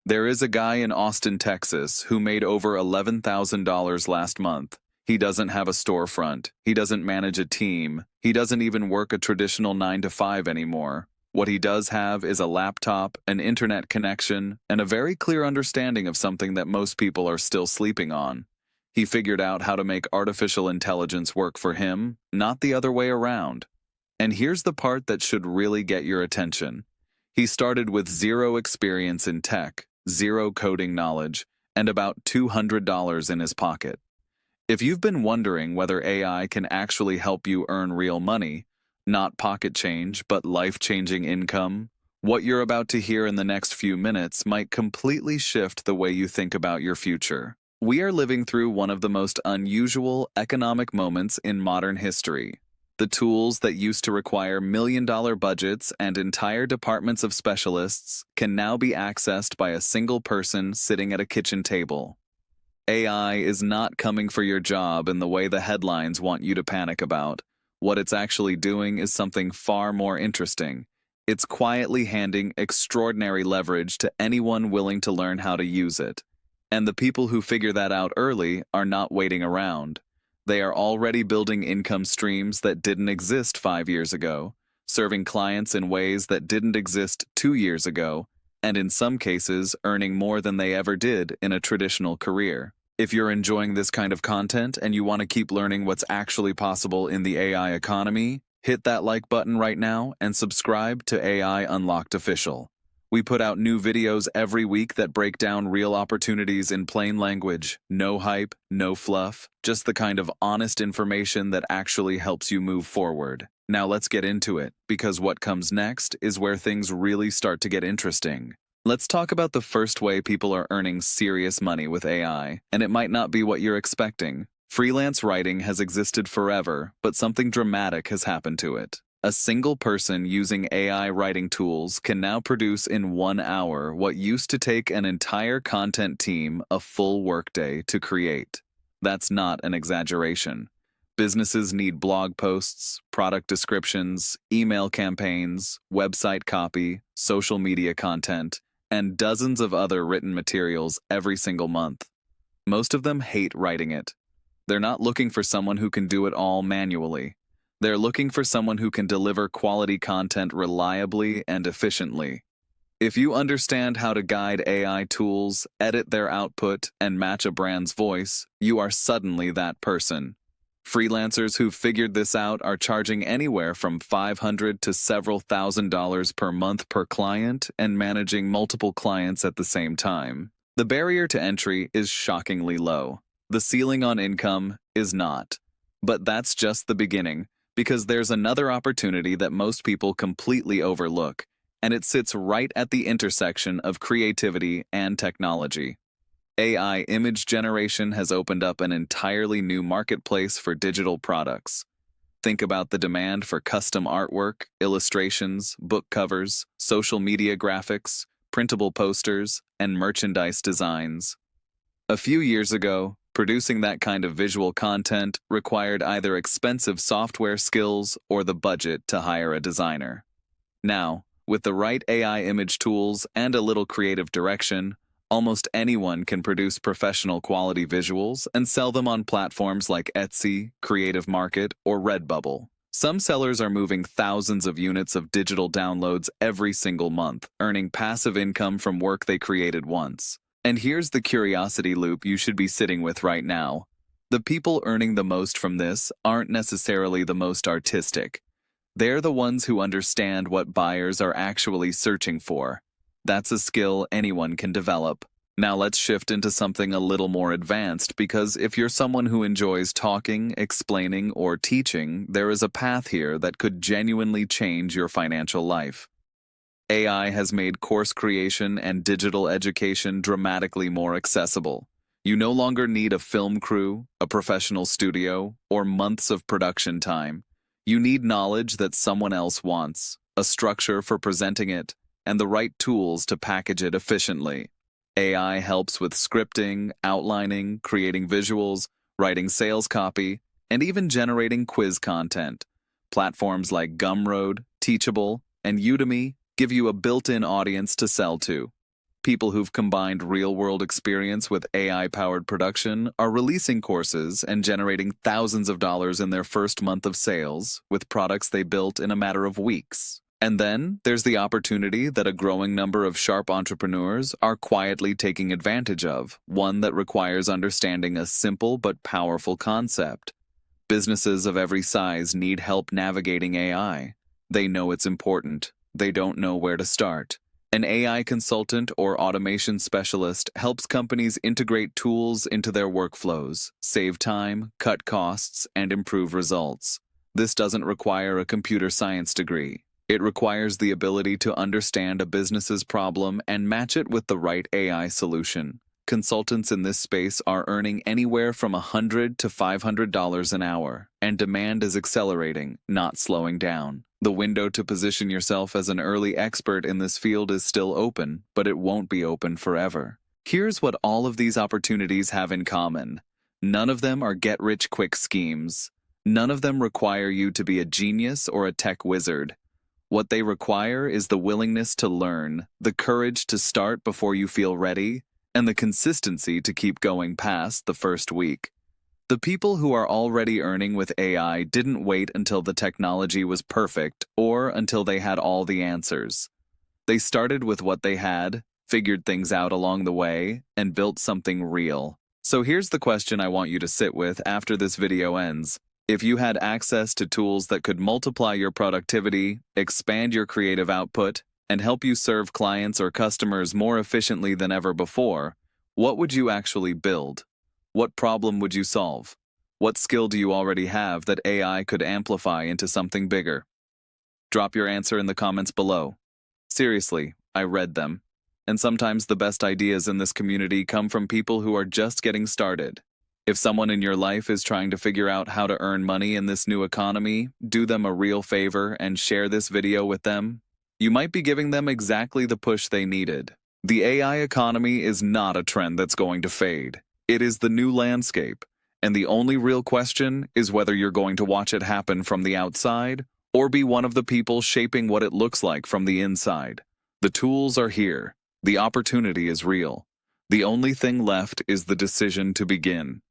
There is a guy in Austin, Texas, who made over $11,000 last month. He doesn't have a storefront. He doesn't manage a team. He doesn't even work a traditional 9 to 5 anymore. What he does have is a laptop, an internet connection, and a very clear understanding of something that most people are still sleeping on. He figured out how to make artificial intelligence work for him, not the other way around. And here's the part that should really get your attention. He started with zero experience in tech, zero coding knowledge, and about $200 in his pocket. If you've been wondering whether AI can actually help you earn real money, not pocket change, but life-changing income, what you're about to hear in the next few minutes might completely shift the way you think about your future. We are living through one of the most unusual economic moments in modern history. The tools that used to require million-dollar budgets and entire departments of specialists can now be accessed by a single person sitting at a kitchen table. AI is not coming for your job in the way the headlines want you to panic about. What it's actually doing is something far more interesting. It's quietly handing extraordinary leverage to anyone willing to learn how to use it. And the people who figure that out early are not waiting around. They are already building income streams that didn't exist 5 years ago, serving clients in ways that didn't exist 2 years ago, and in some cases earning more than they ever did in a traditional career. If you're enjoying this kind of content and you want to keep learning what's actually possible in the AI economy, hit that like button right now and subscribe to AI Unlocked Official. We put out new videos every week that break down real opportunities in plain language, no hype, no fluff, just the kind of honest information that actually helps you move forward. Now let's get into it, because what comes next is where things really start to get interesting. Let's talk about the first way people are earning serious money with AI, and it might not be what you're expecting. Freelance writing has existed forever, but something dramatic has happened to it. A single person using AI writing tools can now produce in 1 hour what used to take an entire content team a full workday to create. That's not an exaggeration. Businesses need blog posts, product descriptions, email campaigns, website copy, social media content, and dozens of other written materials every single month. Most of them hate writing it. They're not looking for someone who can do it all manually. They're looking for someone who can deliver quality content reliably and efficiently. If you understand how to guide AI tools, edit their output, and match a brand's voice, you are suddenly that person. Freelancers who've figured this out are charging anywhere from $500 to several $1,000s per month per client and managing multiple clients at the same time. The barrier to entry is shockingly low. The ceiling on income is not. But that's just the beginning, because there's another opportunity that most people completely overlook, and it sits right at the intersection of creativity and technology. AI image generation has opened up an entirely new marketplace for digital products. Think about the demand for custom artwork, illustrations, book covers, social media graphics, printable posters, and merchandise designs. A few years ago, producing that kind of visual content required either expensive software skills or the budget to hire a designer. Now, with the right AI image tools and a little creative direction, almost anyone can produce professional quality visuals and sell them on platforms like Etsy, Creative Market, or Redbubble. Some sellers are moving thousands of units of digital downloads every single month, earning passive income from work they created once. And here's the curiosity loop you should be sitting with right now. The people earning the most from this aren't necessarily the most artistic. They're the ones who understand what buyers are actually searching for. That's a skill anyone can develop. Now let's shift into something a little more advanced, because if you're someone who enjoys talking, explaining, or teaching, there is a path here that could genuinely change your financial life. AI has made course creation and digital education dramatically more accessible. You no longer need a film crew, a professional studio, or months of production time. You need knowledge that someone else wants, a structure for presenting it, and the right tools to package it efficiently. AI helps with scripting, outlining, creating visuals, writing sales copy, and even generating quiz content. Platforms like Gumroad, Teachable, and Udemy give you a built-in audience to sell to. People who've combined real-world experience with AI-powered production are releasing courses and generating thousands of dollars in their first month of sales with products they built in a matter of weeks. And then there's the opportunity that a growing number of sharp entrepreneurs are quietly taking advantage of, one that requires understanding a simple but powerful concept. Businesses of every size need help navigating AI. They know it's important. They don't know where to start. An AI consultant or automation specialist helps companies integrate tools into their workflows, save time, cut costs, and improve results. This doesn't require a computer science degree. It requires the ability to understand a business's problem and match it with the right AI solution. Consultants in this space are earning anywhere from $100 to $500 an hour, and demand is accelerating, not slowing down. The window to position yourself as an early expert in this field is still open, but it won't be open forever. Here's what all of these opportunities have in common. None of them are get-rich-quick schemes. None of them require you to be a genius or a tech wizard. What they require is the willingness to learn, the courage to start before you feel ready, and the consistency to keep going past the first week. The people who are already earning with AI didn't wait until the technology was perfect or until they had all the answers. They started with what they had, figured things out along the way, and built something real. So here's the question I want you to sit with after this video ends. If you had access to tools that could multiply your productivity, expand your creative output, and help you serve clients or customers more efficiently than ever before, what would you actually build? What problem would you solve? What skill do you already have that AI could amplify into something bigger? Drop your answer in the comments below. Seriously, I read them. And sometimes the best ideas in this community come from people who are just getting started. If someone in your life is trying to figure out how to earn money in this new economy, do them a real favor and share this video with them. You might be giving them exactly the push they needed. The AI economy is not a trend that's going to fade. It is the new landscape, and the only real question is whether you're going to watch it happen from the outside or be one of the people shaping what it looks like from the inside. The tools are here. The opportunity is real. The only thing left is the decision to begin.